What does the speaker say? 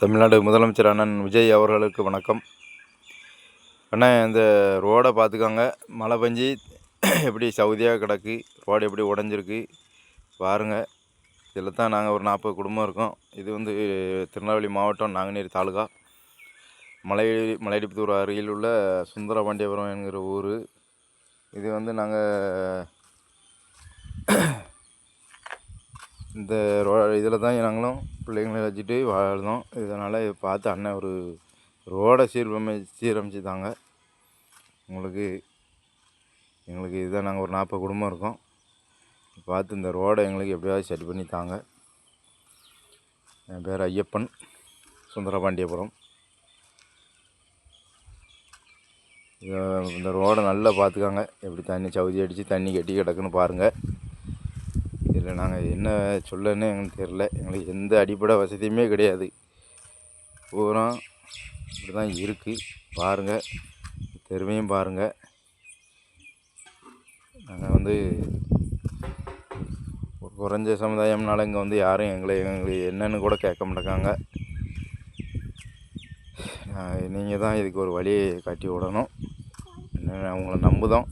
தமிழ்நாடு முதலமைச்சர் அண்ணன் விஜய் அவர்களுக்கு வணக்கம். அண்ணா, இந்த ரோடை பார்த்துக்கோங்க. மழை பெஞ்சி எப்படி சவுதியாக கிடக்கு, ரோடு எப்படி உடஞ்சிருக்கு பாருங்கள். இதில் தான் நாங்கள் ஒரு 40 குடும்பம் இருக்கோம். இது வந்து திருநெல்வேலி மாவட்டம் நாங்குநேரி தாலுகா மலையடிப்புத்தூர் அருகில் உள்ள சுந்தரபாண்டியபுரம் என்கிற ஊர். இது வந்து நாங்கள் இந்த இதில் தான் நாங்களும் பிள்ளைங்களை வச்சுட்டு வாழ்ந்தோம். இதனால் இதை பார்த்து அண்ணன் ஒரு ரோடை சீரமைச்சு தாங்க. எங்களுக்கு இதுதான், நாங்கள் ஒரு 40 குடும்பம் இருக்கோம். பார்த்து இந்த ரோடை எங்களுக்கு எப்படியாவது சரி பண்ணி தாங்க. என் பேர் ஐயப்பன், சுந்தரபாண்டியபுரம். இந்த ரோடை நல்லா பார்த்துக்காங்க. எப்படி தண்ணி சவுதி அடித்து தண்ணி கட்டி கிடக்குன்னு பாருங்கள். இதில் நாங்கள் என்ன சொல்லன்னு எங்களுக்கு தெரில. எங்களுக்கு எந்த அடிப்படை வசதியுமே கிடையாது. பூரா இப்படி தான் இருக்குது. பாருங்கள், தெருவையும் பாருங்கள். நாங்கள் வந்து குறைஞ்ச சமுதாயம்னால இங்கே வந்து யாரும் எங்களுக்கு என்னன்னு கூட கேட்க மாட்டேங்காங்க. நீங்கள் தான் இதுக்கு ஒரு வழியை காட்டி விடணும். அவங்கள நம்புதோம்.